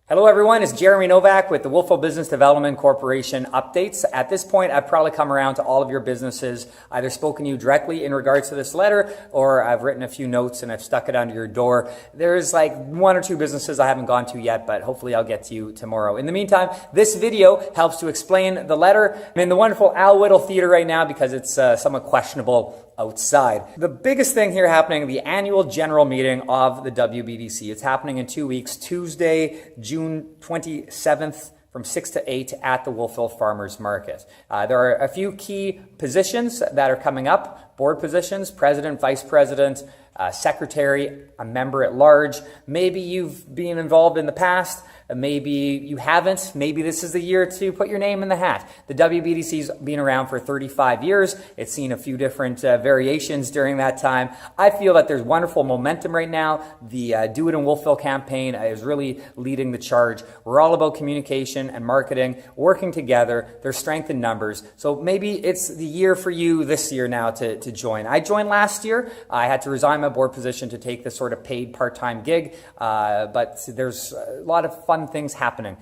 Hello everyone, it's Jeremy Novak with the Wolfville Business Development Corporation updates. At this point, I've probably come around to all of your businesses, either spoken to you directly in regards to this letter, or I've written a few notes and I've stuck it under your door. There's like one or two businesses I haven't gone to yet, but hopefully I'll get to you tomorrow. In the meantime, this video helps to explain the letter. I'm in the wonderful Al Whittle Theater right now because it's somewhat questionable outside. The biggest thing here happening, the annual general meeting of the WBDC. It's happening in 2 weeks, Tuesday, June 27th from 6 to 8 at the Wolfville Farmers Market. There are a few key positions that are coming up, board positions, president, vice president, secretary, a member at large. Maybe you've been involved in the past. Maybe you haven't. Maybe this is the year to put your name in the hat. The WBDC's been around for 35 years. It's seen a few different variations during that time. I feel that there's wonderful momentum right now. The Do It in Wolfville campaign is really leading the charge. We're all about communication and marketing, working together. There's strength in numbers. So maybe it's the year for you this year now to join. I joined last year. I had to resign my board position to take this sort of paid part-time gig, but there's a lot of fun things happening.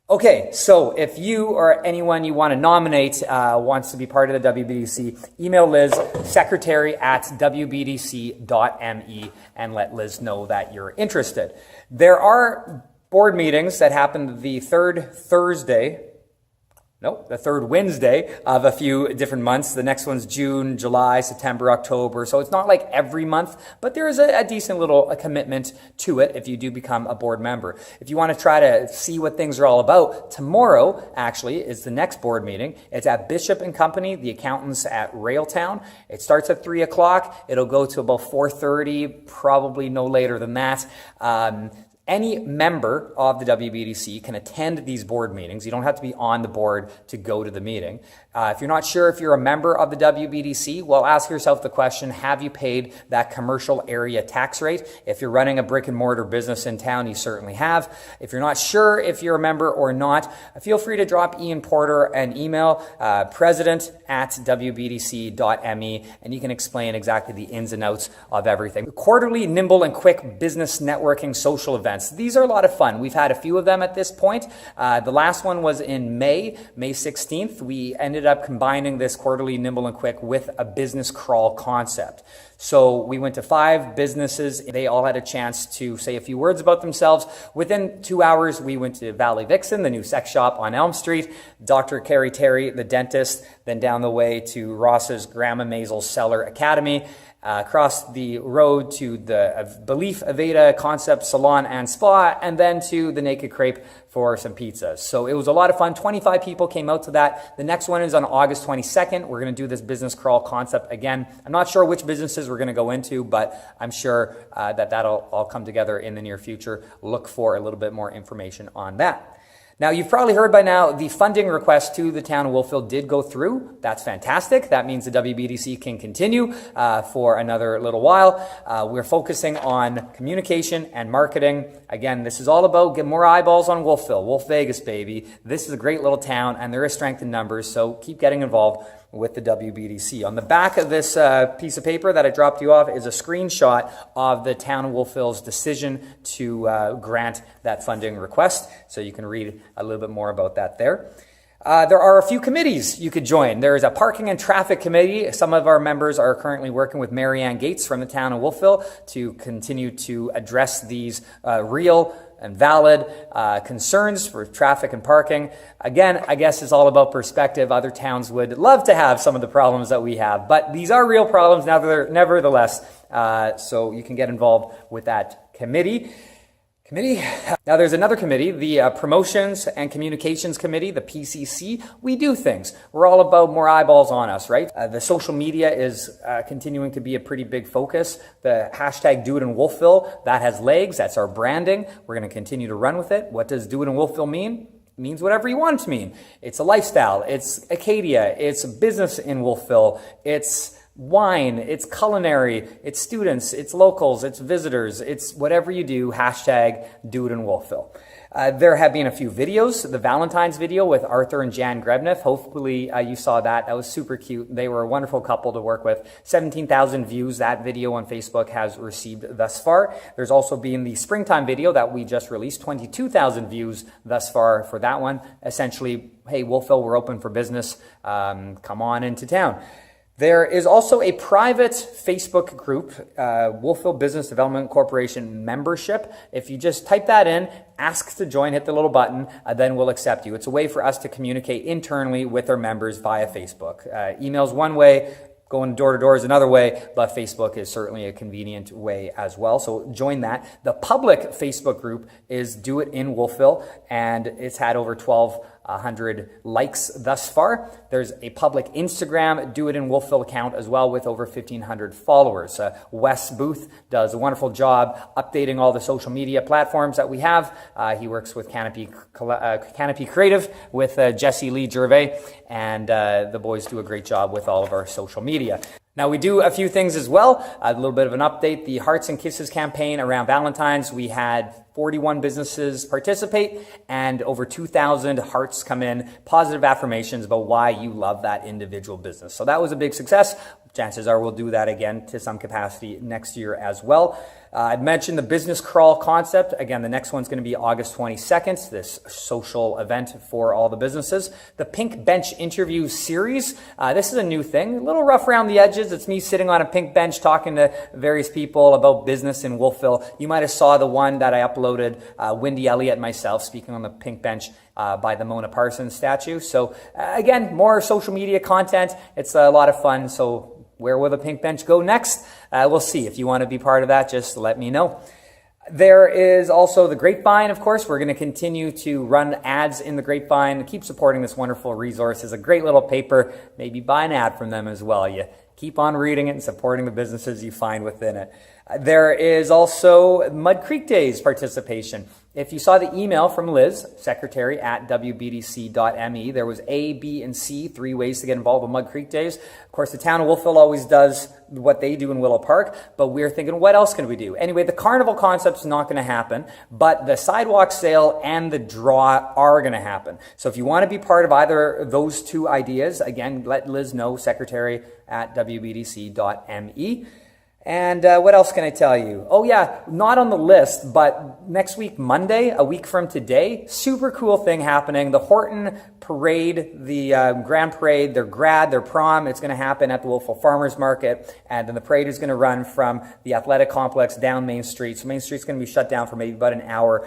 Okay, so if you or anyone you want to nominate wants to be part of the WBDC, email Liz, secretary@wbdc.me, and let Liz know that you're interested. There are board meetings that happen the third Wednesday of a few different months. The next one's June, July, September, October. So it's not like every month, but there is a decent little commitment to it if you do become a board member. If you want to try to see what things are all about, tomorrow actually is the next board meeting. It's at Bishop and Company, the accountants at Railtown. It starts at 3 o'clock. It'll go to about 4:30, probably no later than that. Any member of the WBDC can attend these board meetings. You don't have to be on the board to go to the meeting. If you're not sure if you're a member of the WBDC, well, ask yourself the question, have you paid that commercial area tax rate? If you're running a brick and mortar business in town, you certainly have. If you're not sure if you're a member or not, feel free to drop Ian Porter an email, president@wbdc.me, and you can explain exactly the ins and outs of everything. Quarterly, nimble, and quick business networking social events. These are a lot of fun. We've had a few of them at this point. The last one was in May 16th. We ended up combining this quarterly nimble and quick with a business crawl concept. So we went to 5 businesses. They all had a chance to say a few words about themselves. Within 2 hours, we went to Valley Vixen, the new sex shop on Elm Street, Dr. Carrie Terry, the dentist, then down the way to Ross's Grandma Maisel's Cellar Academy, across the road to the Belief Aveda Concept Salon and Spa, and then to the Naked Crepe for some pizzas. So it was a lot of fun. 25 people came out to that. The next one is on August 22nd. We're going to do this business crawl concept again. I'm not sure which businesses we're going to go into, but I'm sure that'll all come together in the near future. Look for a little bit more information on that. Now, you've probably heard by now the funding request to the town of Wolfville did go through. That's fantastic. That means the WBDC can continue for another little while. We're focusing on communication and marketing. Again, this is all about getting more eyeballs on Wolfville. Wolf Vegas, baby. This is a great little town, and there is strength in numbers, so keep getting involved with the WBDC. On the back of this piece of paper that I dropped you off is a screenshot of the town of Wolfville's decision to grant that funding request, so you can read a little bit more about that there. There are a few committees you could join. There is a parking and traffic committee. Some of our members are currently working with Marianne Gates from the town of Wolfville to continue to address these real and valid concerns for traffic and parking. Again, I guess it's all about perspective. Other towns would love to have some of the problems that we have, but these are real problems nevertheless, so you can get involved with that committee. Now there's another committee, the Promotions and Communications Committee, the PCC. We do things. We're all about more eyeballs on us, right? The social media is continuing to be a pretty big focus. The hashtag Do It in Wolfville, that has legs. That's our branding. We're going to continue to run with it. What does Do It in Wolfville mean? It means whatever you want it to mean. It's a lifestyle. It's Acadia. It's a business in Wolfville. It's wine, it's culinary, it's students, it's locals, it's visitors, it's whatever you do, hashtag do it in Wolfville. There have been a few videos. The Valentine's video with Arthur and Jan Grebneff. Hopefully you saw that. That was super cute. They were a wonderful couple to work with. 17,000 views that video on Facebook has received thus far. There's also been the springtime video that we just released. 22,000 views thus far for that one. Essentially, hey, Wolfville, we're open for business. Come on into town. There is also a private Facebook group, Wolfville Business Development Corporation membership. If you just type that in, ask to join, hit the little button, then we'll accept you. It's a way for us to communicate internally with our members via Facebook. Email's one way, going door to door is another way, but Facebook is certainly a convenient way as well. So join that. The public Facebook group is Do It in Wolfville, and it's had over 1,200 likes thus far. There's a public Instagram Do It in Wolfville account as well with over 1,500 followers. Wes Booth does a wonderful job updating all the social media platforms that we have. He works with Canopy Creative with Jesse Lee Gervais, and the boys do a great job with all of our social media. Now, we do a few things as well. A little bit of an update. The Hearts and Kisses campaign around Valentine's, we had 41 businesses participate and over 2,000 hearts come in, positive affirmations about why you love that individual business. So that was a big success. Chances are we'll do that again to some capacity next year as well. I've mentioned the business crawl concept. Again, the next one's going to be August 22nd, this social event for all the businesses. The Pink Bench interview series. This is a new thing, a little rough around the edges. It's me sitting on a pink bench talking to various people about business in Wolfville. You might have saw the one that I uploaded, Wendy Elliott and myself speaking on the pink bench by the Mona Parsons statue. So again, more social media content. It's a lot of fun. So where will the pink bench go next? We'll see. If you want to be part of that, just let me know. There is also the Grapevine, of course. We're going to continue to run ads in the Grapevine. Keep supporting this wonderful resource. It's a great little paper. Maybe buy an ad from them as well. You keep on reading it and supporting the businesses you find within it. There is also Mud Creek Days participation. If you saw the email from Liz, secretary at WBDC.me, there was A, B, and C, 3 ways to get involved with Mud Creek Days. Of course, the town of Wolfville always does what they do in Willow Park, but we're thinking, what else can we do? Anyway, the carnival concept's not going to happen, but the sidewalk sale and the draw are going to happen. So if you want to be part of either of those two ideas, again, let Liz know, secretary at WBDC.me. And what else can I tell you? Oh yeah, not on the list, but next week, Monday, a week from today, super cool thing happening. The Horton Parade, the Grand Parade, their prom, it's going to happen at the Wolfville Farmers Market. And then the parade is going to run from the athletic complex down Main Street. So Main Street's going to be shut down for maybe about an hour.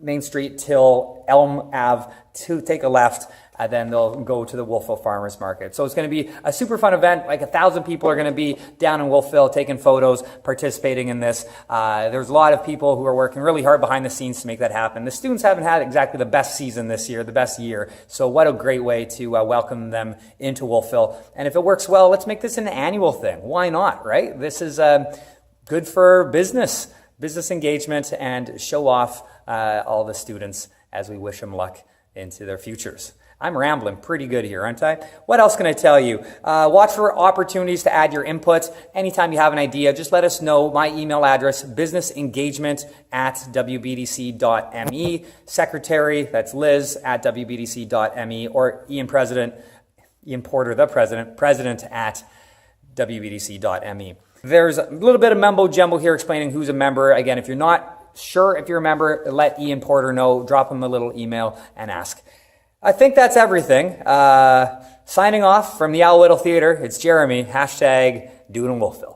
Main Street till Elm Ave to take a left, and then they'll go to the Wolfville Farmers Market. So it's going to be a super fun event. Like 1,000 people are going to be down in Wolfville taking photos, participating in this. There's a lot of people who are working really hard behind the scenes to make that happen. The students haven't had exactly the best season this year, the best year. So what a great way to welcome them into Wolfville. And if it works well, let's make this an annual thing. Why not, right? This is good for business engagement, and show off all the students as we wish them luck into their futures. I'm rambling pretty good here, aren't I? What else can I tell you? Watch for opportunities to add your input. Anytime you have an idea, just let us know. My email address, businessengagement@wbdc.me. Secretary, that's Liz, at wbdc.me. Or Ian Porter, the president at wbdc.me. There's a little bit of mumbo jumbo here explaining who's a member. Again, if you're not sure if you're a member, let Ian Porter know. Drop him a little email and ask. I think that's everything. Signing off from the Owl Whittle Theater, it's Jeremy, hashtag Do It in Wolfville.